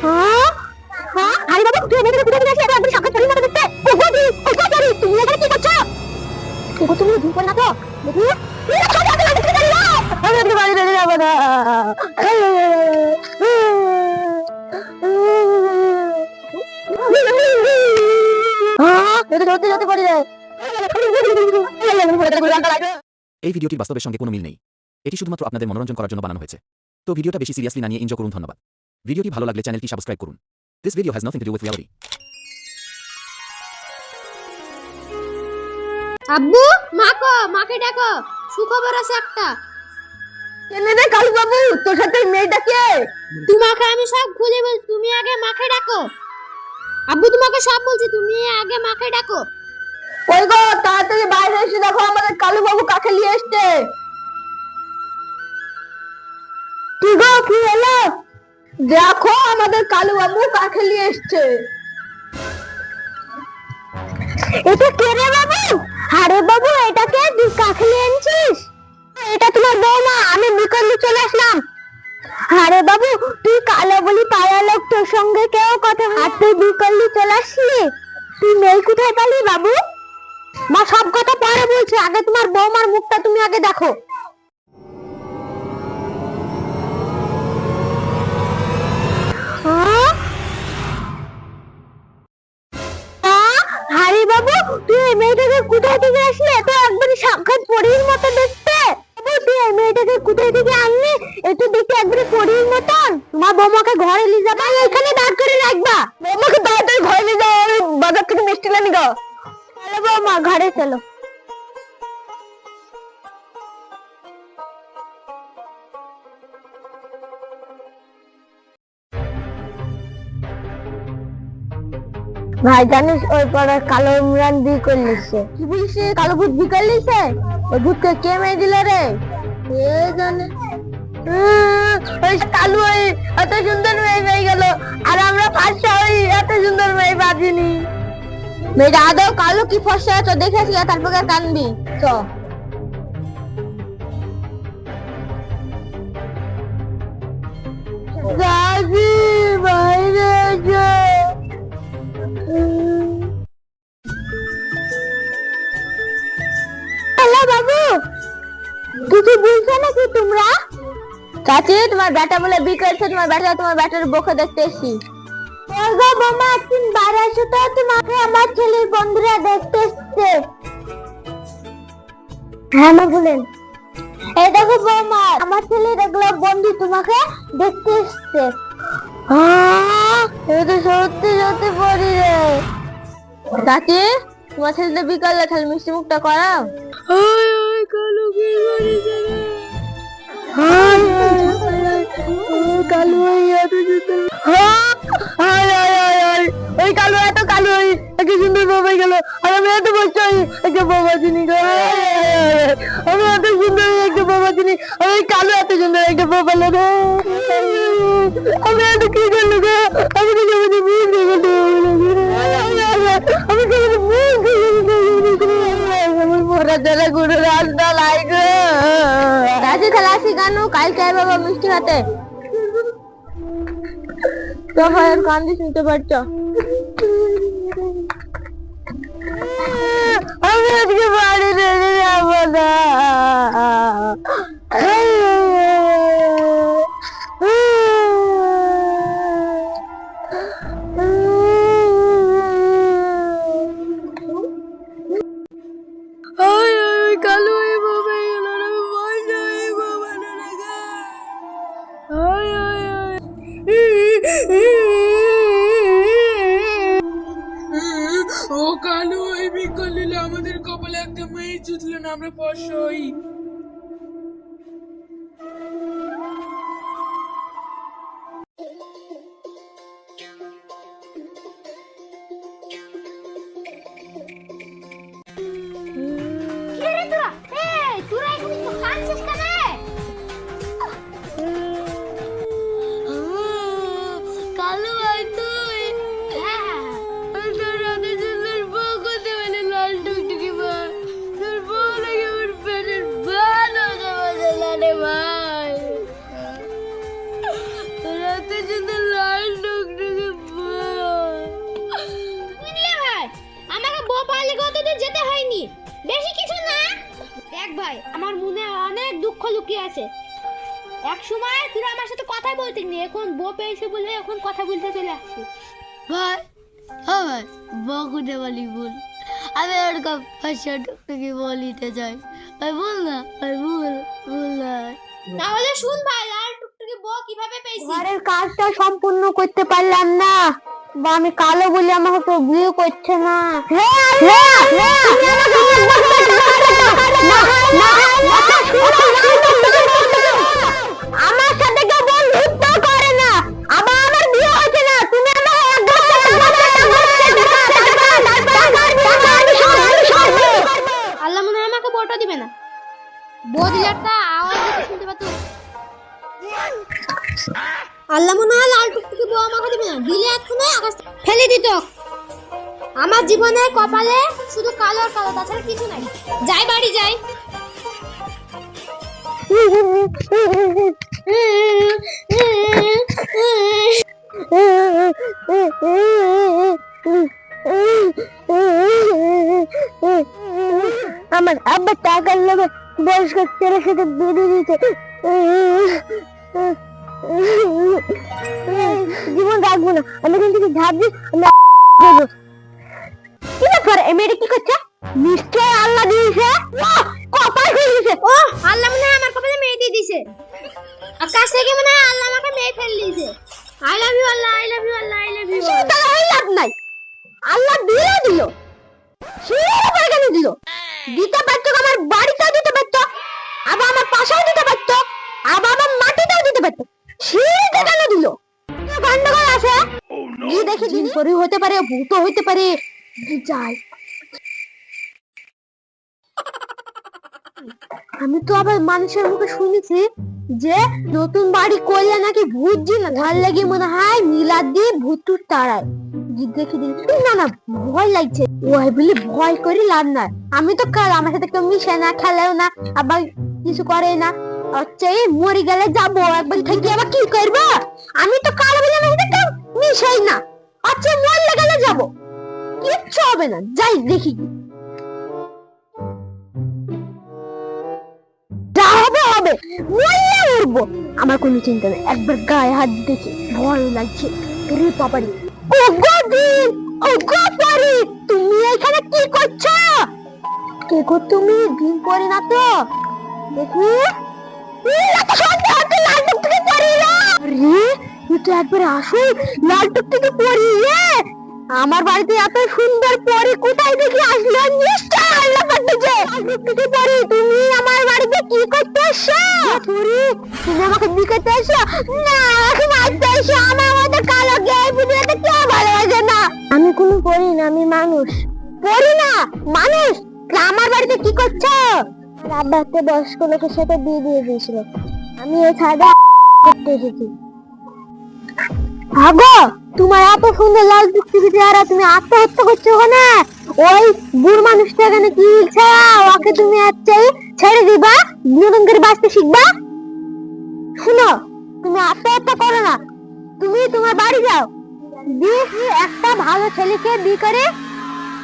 হ্যাঁ হ্যাঁ, আরে বাবা তুই মেয়েটাকে কোথায় নিয়ে আসলি? এটা একদম সাক্ষাৎ পরীর মতো দেখতে। ওগো দি, ওগো সরি, তুমি এখানে কি করছো? ওগো তুমি ধুম করে না তো দেখি। আমি আজকে বাড়ি যেতে যাবো না। এটা সত্যি সত্যি পড়ি রে। এই ভিডিওটির বাস্তবের সঙ্গে কোনো মিল নেই। এটি শুধুমাত্র আপনাদের মনোরঞ্জন করার জন্য বানানো হয়েছে। তো ভিডিওটা বেশি সিরিয়াসলি না নিয়ে এনজয় করুন। ধন্যবাদ। ভিডিওটি ভালো লাগলে চ্যানেলটি সাবস্ক্রাইব করুন। This video has nothing to do with reality. আব্বু মাকে ডাকো, সুখবর আছে একটা। এনে রে কালু বাবু, তোর সাথে মেয়েটা কে? তোমাকে আমি সব খুলে বলছি, তুমি আগে মাকে ডাকো। আব্বু তোমাকে সব বলছি, তুমি আগে মাকে ডাকো। ওই গো তাড়াতাড়ি বাইরে এসে দেখো আমাদের কালু বাবু কাকে নিয়ে এসছে। কি গো কি হলো? দেখো আমাদের কালু বাবু কাকে নিয়ে এসছে। এটা কে রে বাবু? আরে বাবু এটাকে তুই কাকে নিয়ে এনেছিস? এটা তোমার বৌমা, আমি বিকালে চলে আসলাম। আরে বাবু তুই কালো বলি পাড়া লোক, তোর সঙ্গে কেউ কথা আর তুই বিকালে চলে আসলি? তুই মেয়ে কোথায় পালি বাবু? মা সব কথা পরে বলছি, আগে তোমার বৌমার মুখটা তুমি আগে দেখো। হারি বাবু তুই এই মেয়েটাকে কোথায় থেকে আসলি? এত একবারে সাক্ষাৎ পরীর মতো দেখতে। বাবু তুই এই মেয়েটাকে কোথায় থেকে আনলি? এত দেখতে একবারে পরীর মতন। তোমার বৌমাকে ঘরে নিয়ে যাবা, এখানে দাঁড় করে রাখবা। বৌমাকে তাড়াতাড়ি ঘরে নিয়ে যাও, আমি বাজার থেকে মিষ্টি এনে গো। চলো বৌমা ঘরে চলো। ভাই জানিস ওই পাড়ার কালো ইমরান বিয়ে করলিছে। কি বলিস? কালো ভূত বিয়ে করলিছে? ওই ভূতকে কে মেয়ে দিল রে? কে জানে। ওই কালু ওই এত সুন্দর মেয়ে পেয়ে গেল, আর আমরা পাঁচটা ওই এত সুন্দর মেয়ে বাজিনি। মেয়েটা আদৌ কালো কি ফসা তো দেখেছি, তারপর কানবি চ। দাদি বাইরে এসো। হ্যালো বাবু, কিছু বলছো নাকি তোমরা? চাচি তোমার বেটা বলে বিয়ে করেছে, তোমার বেটার বউকে দেখতে এসেছি। গো বোমা একদিন বাইরে আসো তো, তোমাকে আমার ছেলের বন্ধুরা দেখতে এসছে। হ্যাঁ মা বলেন। এই দেখো বৌমা, আমার ছেলের এগুলো বন্ধু তোমাকে দেখতে এসছে। এটা সত্যি সত্যি পড়ি রে। চাচি তোমার ছেলেটা বিকালে খালি মিষ্টি মুখটা করাও। কালু কি করেছে রে? কালু ওই কালু এত কালু এত সুন্দর বাবা গেল, আর আমি এত বলছি একটা বাবা চিনি গো। আমি এত সুন্দর একটা বাবা চিনি, আমি কালু এত সুন্দর একটা বাবা লাগো। আমি এত কি করলো গো? আমি তো রাস্তা লাগে রাজি খেলাসি গানু কালকে বাবা মিষ্টি হাতে তো ভাই কান্দি শুনতে পারছ। আমি আজকে বাড়ি রেখে যাবো না। কালু বাবা গেল না, মজা বাবা না লাগা। ও কালু ওই বিকল নিলে আমাদের কপালে একটা মেয়ে জুটল না, আমরা পশই। কালু ভাই তুই তোর রাতে সুন্দর বউ করতে মানে লাল টুকটুকি বা তোর বউ লাগে ওর পেটের লুকিয়ে আছে। এক সময় তোরা আমার সাথে কথাই বলতে নি, এখন বউ পেয়েছে বলে এখন কথা বলতে চলে আসছি। ভাই হ্যাঁ ভাই বকুটে বলি বল, আমি ওরকম ফাঁসা টুকটুকি বলিতে চাই ভাই, বল না ভাই, বল না। তাহলে শুন ভাই, লাল টুকটুকি বউ কিভাবে পেয়েছি। ঘরের কাজটা সম্পূর্ণ করতে পারলাম না, বা আমি কালো বলে আমাকে তো বিয়ে করছে না। আমার সাথে কেউ বন্ধুত্ব করে না, আবার আমার বিয়ে হচ্ছে না। তুমি আল্লাহ মনে হয় আমাকে বউটা দিবে না। বউ দিলে একটা আওয়াজ দিতে শুনতে পাতো। আল্লাহ মনে হয় লাল টুকটুকি বউ আমাকে দিবে না, দিলে এখন আকাশ ফেলে দিত। আমার জীবনে কপালে শুধু কালো আর কালো, তাছাড়া কিছু নাই। যাই বাড়ি যাই। আমার আব্বা টাকার লোভে বয়স্ক ছেলের সাথে বেঁধে দিয়েছে। জীবন রাখবো না, আমি এখান থেকে ঝাঁপ দিই, আমি কি ব্যাপার এই মেয়েটা কি করছে? নিশ্চয় আল্লাহ দিয়েছে, কপাল খুলেছে। ও আল্লাহ মনে হয় আমার কপালে মেয়ে দিয়ে দিয়েছে। আকাশ থেকে মনে হয় আল্লাহ আমাকে মেয়ে ফেলে দিয়েছে। I love you Allah, I love you Allah, I love you. লাভ নাই, আল্লাহ দিল সেটা কেন দিল? দিতে পারতো, আমার বাড়িতেও দিতে পারতো, আবার আমার পাশেও দিতে পারতো, আবার আমার মাটিতেও দিতে পারতো, সেটা কেন দিল? গন্ডগোল আছে। গিয়ে দেখি দিন পরে হতে পারে, ভূত হইতে পারে, যাই। আমি তো আবার মানুষের মুখে শুনেছি যে নতুন বাড়ি করলে নাকি ভূত জি না ধার লেগে মনে হয় মিলাদ দিয়ে ভূত তাড়ায়। দেখি না না ভয় লাগছে, ওই বলে ভয় করে লাভ নাই। আমি তো কাল আমার সাথে কেউ মিশে না, খেলেও না, আবার কিছু করে না। আচ্ছা এই মরে গেলে যাবো, একবার থেকে আবার কি করবো? আমি তো কাল বলে আমার সাথে কেউ মিশাই না। আচ্ছা মরলে গেলে যাবো, কিচ্ছু হবে না, যাই দেখি যা হবে হবে, মরলে মরবো, আমার কোনো চিন্তা নেই। একবার গায়ে হাত দেখে ভয় লাগছে রে বাবারি। ও গদিন, ও গোপারি, তুমি এখানে কি করছো? কে গো তুমি? দিন পরে না তো দেখি। এত সন্দেহ হচ্ছে লাল টুকটুকি পরি রে। আরে তুই তো একবার আসল লাল টুকটুকি পরি রে। আমার বাড়িতে এত সুন্দর পরি কোথায় দেখি আসলো? নিশ্চয় আল্লাহ পাঠিয়েছে। লাল টুকটুকি পরি, তুমি আমার বাড়িতে কি করতে এসছো? পরি তুমি আমাকে বিকাতে এসো না, মারতে এসো? আমার মতো কালো গেয়ে ভিডিওতে কেউ ভালোবাসে না। আমি কোনো পরি না, আমি মানুষ। পরি না মানুষ? আমার বাড়িতে কি করছো? রাব্বাকে বয়স্ক লোকের সাথে বিয়ে দিয়ে দিয়েছিল, আমি এই ছাদে করতে এসেছি। আগো তোমার এত সুন্দর লাল টুকটুকি চেহারা, তুমি আত্মহত্যা করছো ওখানে? ওই বুড় মানুষটা এখানে কি ইচ্ছা, ওকে তুমি আচ্ছা ছেড়ে দিবা, নতুন করে বাঁচতে শিখবা? শুনো, তুমি আত্মহত্যা করো না, তুমি তোমার বাড়ি যাও, দিয়ে একটা ভালো ছেলেকে বিয়ে করে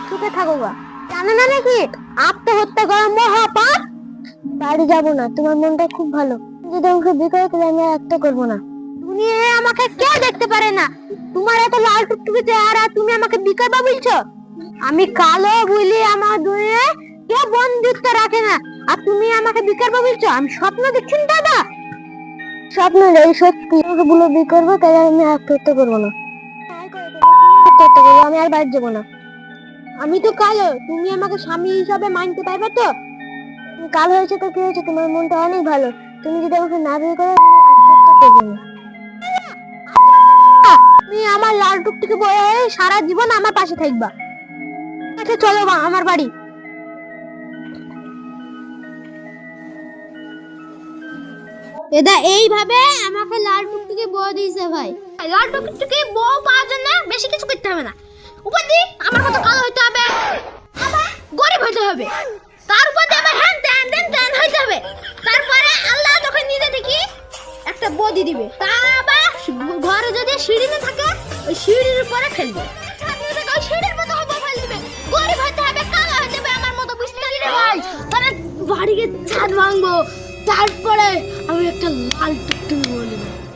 সুখে থাকো গা। জানো না নাকি আত্মহত্যা করা মহাপাপ? বাড়ি যাবো না, তোমার মনটা খুব ভালো, যদি আমাকে বিয়ে করে তাহলে আমি আত্মহত্যা করবো না। দুনিয়ায় আমাকে কেউ দেখতে পারে না, তোমার এত লাল টুকটুকি চেহারা, তুমি আমাকে বিয়ে করবা বলছো? আমি কালো বলি আমার দুনিয়ায় কেউ বন্ধুত্ব রাখে না, আর তুমি আমাকে বিয়ে করবা বলছো? আমি স্বপ্ন দেখছি দাদা, স্বপ্ন নেই, সত্যি আমাকে বলে বিয়ে করবো, তাহলে আমি আত্মহত্যা করবো না। আত্মহত্যা করবো, আমি আর বাড়ি যাবো না। আমি তো কালো, তুমি আমাকে স্বামী হিসাবে মানতে পারবে তো? কালো হয়েছে তো কি হয়েছে, তোমার মনটা অনেক ভালো, তুমি যদি আমাকে না বিয়ে করো আত্মহত্যা করবো না। তুমি আমার লাল টুকটুকি বয়ে সারা জীবন আমার পাশে থাকবা। আচ্ছা চলো মা আমার বাড়ি। এদা এইভাবে আমাকে লাল টুকটুকি বউ দিয়েছে ভাই। লাল টুকটুকি বউ পাওয়ার জন্য বেশি কিছু করতে হবে না, উপর দিয়ে আমার মতো কালো হইতে হবে, আবার গরিব হইতে হবে, তার উপর দিয়ে আবার হ্যান ত্যান দেন ত্যান হইতে হবে, তারপরে আল্লাহ যখন নিজে দেখি একটা বদি দিবে, তার আবার ঘরে যদি সিঁড়ি না থাকে ওই সিঁড়ির উপরে ফেলবে, ওই সিঁড়ির মতো হবো ফেলবে, গরিব হইতে হবে, কালো হইতে হবে আমার মতো, বুঝতে পারলি রে ভাই? তাহলে বাড়িকে ছাদ ভাঙবো, তারপরে আমি একটা লাল টুকটুকি বলে দেবো।